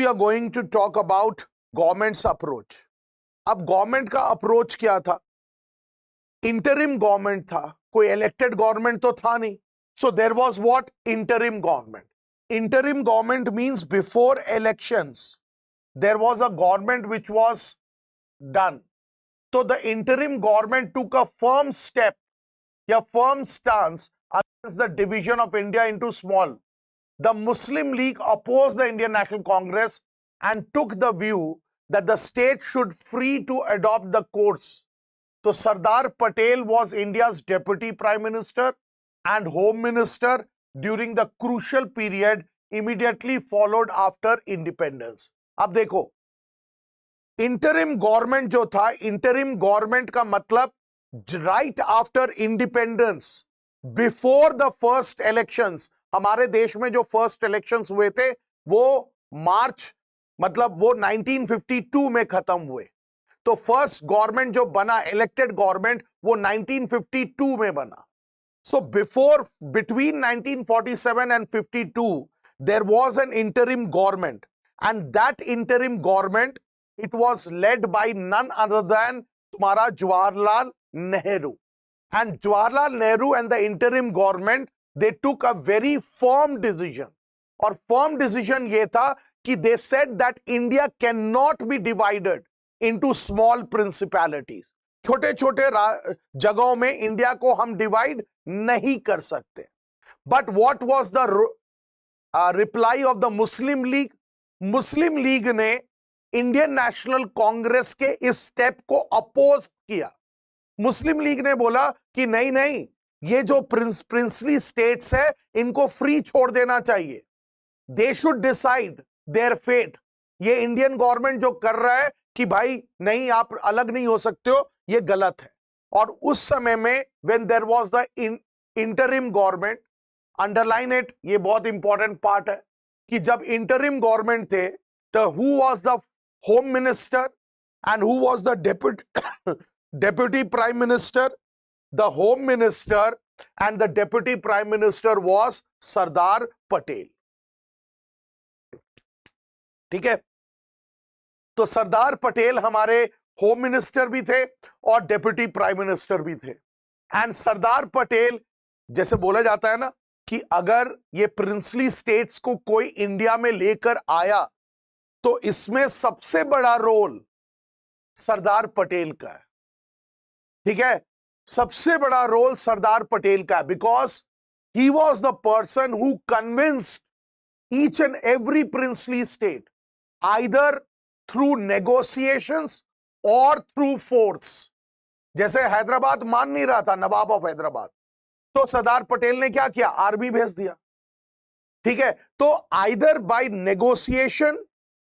we are going to talk about government's approach. अब government का approach क्या था? इंटरिम गवर्नमेंट था, कोई इलेक्टेड गवर्नमेंट तो था नहीं. So there was what? Interim government. Interim government means before elections there was a government which was done. So the interim government took a firm step, a firm stance against the division of India into small. The Muslim League opposed the Indian National Congress and took the view that the state should free to adopt the courts. So Sardar Patel was India's deputy prime minister and home minister during the crucial period immediately followed after independence. अब देखो, interim government जो था, interim government का मतलब right after independence, before the first elections. हमारे देश में जो फर्स्ट इलेक्शंस हुए थे वो मार्च, मतलब वो 1952 में खत्म हुए. तो फर्स्ट गवर्नमेंट जो बना, इलेक्टेड गवर्नमेंट, वो 1952 में बना. So between 1947 and 52, there was an interim government, and that interim government, it was led by none other than तुम्हारा Jawaharlal Nehru. And Jawaharlal Nehru and the interim government, they took a very firm decision. और firm decision ये था कि they said that India cannot be divided into small principalities. छोटे छोटे जगहों में India को हम डिवाइड नहीं कर सकते. But what was the reply off the Muslim league? Muslim league ने इंडियन नेशनल कांग्रेस के इस स्टेप को अपोज किया. मुस्लिम लीग ने बोला कि नहीं नहीं, ये जो प्रिंसली स्टेट्स है इनको फ्री छोड़ देना चाहिए. They should decide their fate. ये इंडियन गवर्नमेंट जो कर रहा है कि भाई नहीं, आप अलग नहीं हो सकते हो, ये गलत है. और उस समय में when there was the interim government, underline it, ये बहुत इंपॉर्टेंट पार्ट है कि जब इंटरिम गवर्नमेंट थे तो who was the home minister and who was the deputy prime minister? The home minister and the deputy prime minister was Sardar Patel. ठीक है, तो सरदार पटेल हमारे होम मिनिस्टर भी थे और डेप्यूटी प्राइम मिनिस्टर भी थे. एंड सरदार पटेल, जैसे बोला जाता है ना कि अगर ये प्रिंसली स्टेट्स को कोई इंडिया में लेकर आया तो इसमें सबसे बड़ा रोल सरदार पटेल का है. ठीक है, सबसे बड़ा रोल सरदार पटेल का है, because he was the person who convinced each and every princely state either through negotiations और थ्रू फोर्स. जैसे हैदराबाद मान नहीं रहा था, नवाब ऑफ हैदराबाद, तो सरदार पटेल ने क्या किया? आर्मी भेज दिया. ठीक है, तो आइदर बाय नेगोशिएशन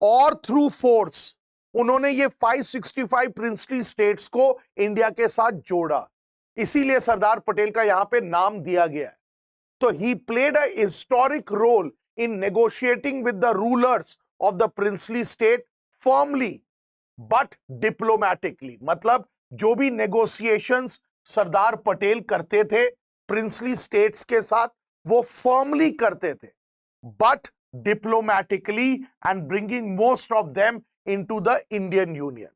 और थ्रू फोर्स उन्होंने ये 565 प्रिंसली स्टेट्स को इंडिया के साथ जोड़ा. इसीलिए सरदार पटेल का यहां पे नाम दिया गया है. तो he played a historic role in negotiating with the rulers of the princely state firmly but diplomatically. मतलब जो भी negotiations सरदार पटेल करते थे प्रिंसली स्टेट्स के साथ, वो फर्मली करते थे, but diplomatically and bringing most of them into the Indian Union.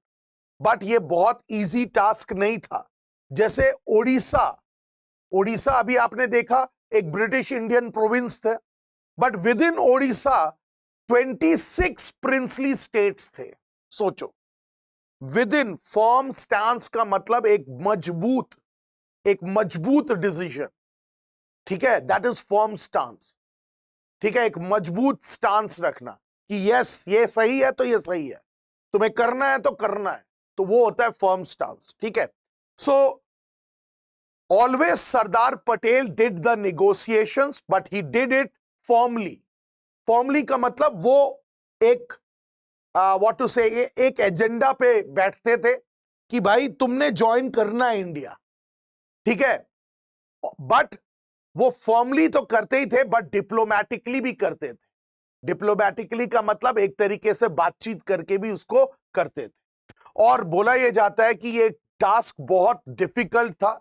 but ये बहुत easy task नहीं था. जैसे ओडिशा, ओडिशा अभी आपने देखा एक ब्रिटिश इंडियन प्रोविंस थे, but with in Odisha 26 princely states थे. सोचो, विद इन फर्म स्टांस का मतलब एक मजबूत डिसीजन. ठीक है, दैट इज फर्म स्टांस. ठीक है, एक मजबूत स्टांस रखना कि यस ये सही है तो ये सही है, तुम्हें करना है तो करना है, तो वो होता है फर्म स्टांस. ठीक है, so always Sardar Patel did the negotiations but he did it formally. Formally का मतलब वो एक व्हाट टू से, एक एजेंडा पे बैठते थे कि भाई तुमने ज्वाइन करना है इंडिया. ठीक है, बट वो फॉर्मली तो करते ही थे बट डिप्लोमैटिकली भी करते थे. डिप्लोमैटिकली का मतलब एक तरीके से बातचीत करके भी उसको करते थे. और बोला यह जाता है कि ये टास्क बहुत डिफिकल्ट था.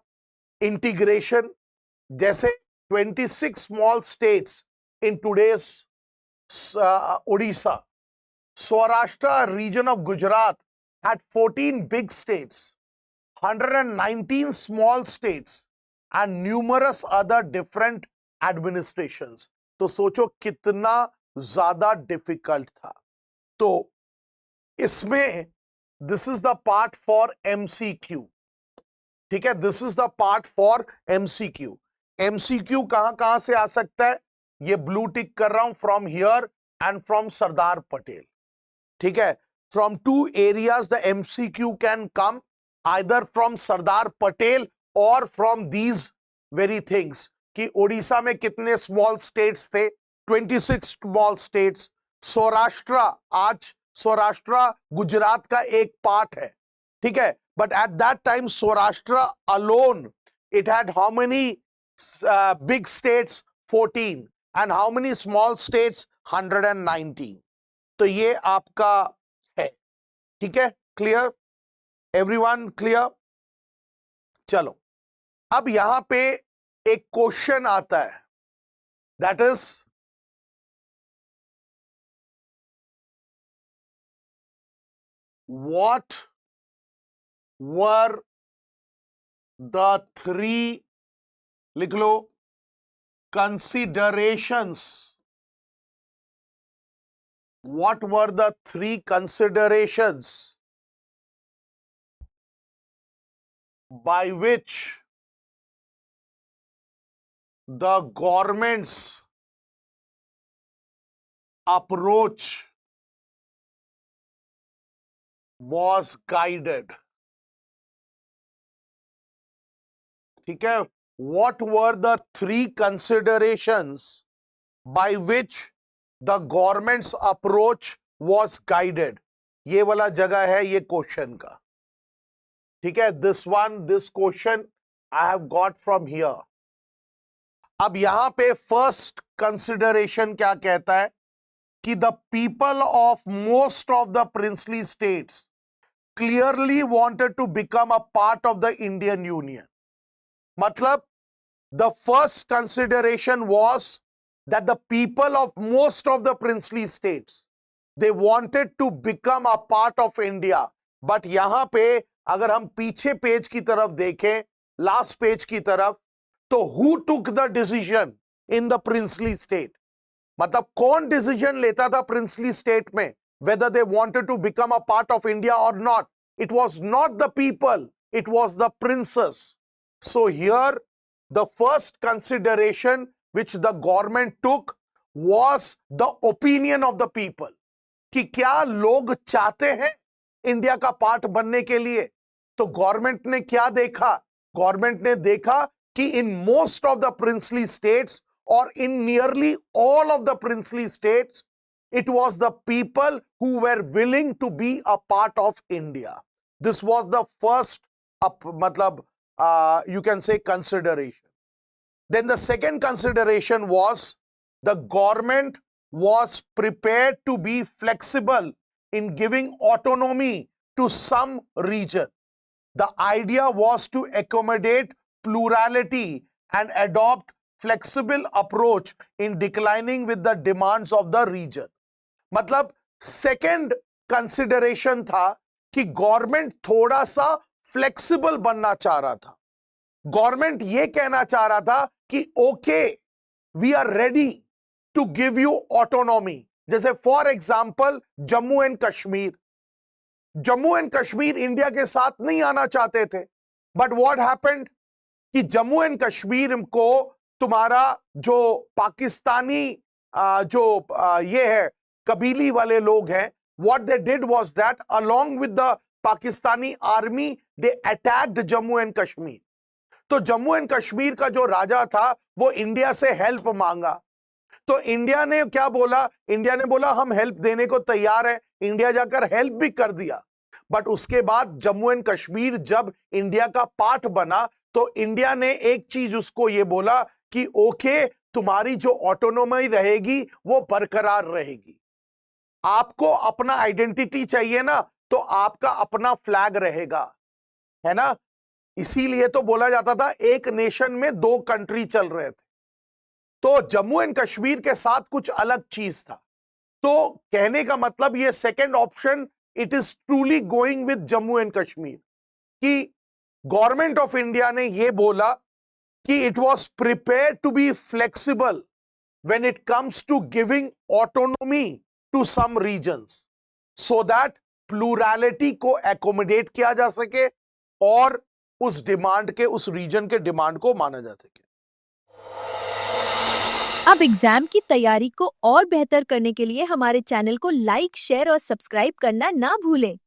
इंटीग्रेशन, जैसे 26 small states in today's Odisha, Saurashtra region of Gujarat had 14 big states, 119 small states, and numerous other different administrations. तो सोचो कितना ज्यादा डिफिकल्ट था. तो इसमें this is the part for MCQ. ठीक है, this is the part for MCQ. MCQ कहां से आ सकता है? ये ब्लू टिक कर रहा हूं, from here and from Sardar Patel. ठीक है, from two areas the MCQ can come, either from Sardar Patel और फ्रॉम दीज वेरी थिंग्स. कि ओडिशा में कितने स्मॉल स्टेट्स थे? 26 स्मॉल स्टेट्स. सौराष्ट्र, आज सौराष्ट्र गुजरात का एक पार्ट है. ठीक है, but at that time Saurashtra alone it had how many big states? 14. And how many small states? 119. तो ये आपका है. ठीक है, क्लियर? Everyone clear? चलो, अब यहां पे एक क्वेश्चन आता है, that is what were the three, लिख लो, considerations. What were the three considerations by which the government's approach was guided? ठीक है, what were the three considerations by which the government's approach was guided? ये वाला जगह है ये question का. ठीक है, this question I have got from here. अब यहां पे फर्स्ट कंसिडरेशन क्या कहता है कि the people of most of the princely states clearly wanted to become a part of the Indian Union. मतलब the first consideration was that the people of most of the princely states, they wanted to become a part of India. But यहां पे अगर हम पीछे page की तरफ देखें, last page की तरफ, तो who took the decision in the princely state? मतलब कौन डिसीजन लेता था प्रिंसली स्टेट में, whether they wanted to become a part of India or not? It was not the people, it was the princes. So here the first consideration which the government took was the opinion of the people. कि क्या लोग चाहते हैं India का part बनने के लिए? तो गवर्नमेंट ने क्या देखा? गवर्नमेंट ने देखा कि in most of the princely states or in nearly all of the princely states, it was the people who were willing to be a part of India. This was the first you can say consideration. Then the second consideration was the government was prepared to be flexible in giving autonomy to some region. The idea was to accommodate plurality and adopt flexible approach in declining with the demands of the region. मतलब second consideration था कि government थोड़ा सा flexible बनना चाह रहा था. Government ये कहना चाह रहा था कि okay, we are ready to give you autonomy. जैसे for example Jammu and Kashmir. Jammu and Kashmir India के साथ नहीं आना चाहते थे, बट व्हाट हैपेंड कि जम्मू एंड कश्मीर को तुम्हारा जो पाकिस्तानी ये है कबीली वाले लोग हैं, what they did was that along with the Pakistani army they attacked Jammu and Kashmir. तो जम्मू एंड कश्मीर का जो राजा था वो इंडिया से हेल्प मांगा. तो इंडिया ने क्या बोला? इंडिया ने बोला हम हेल्प देने को तैयार है. इंडिया जाकर हेल्प भी कर दिया. बट उसके बाद जम्मू एंड कश्मीर जब इंडिया का पार्ट बना तो इंडिया ने एक चीज उसको ये बोला कि ओके, तुम्हारी जो ऑटोनॉमी रहेगी वो बरकरार रहेगी. आपको अपना आइडेंटिटी चाहिए ना, तो आपका अपना फ्लैग रहेगा, है ना. इसीलिए तो बोला जाता था एक नेशन में दो कंट्री चल रहे थे. तो जम्मू एंड कश्मीर के साथ कुछ अलग चीज था. तो कहने का मतलब ये second option it is truly going with Jammu and Kashmir कि गवर्नमेंट ऑफ इंडिया ने ये बोला कि it was prepared to be flexible when it comes to giving autonomy to some regions so that plurality को accommodate किया जा सके और उस डिमांड के उस रीजन के डिमांड को माना जा सके। अब एग्जाम की तैयारी को और बेहतर करने के लिए हमारे चैनल को लाइक, शेयर और सब्सक्राइब करना ना भूलें।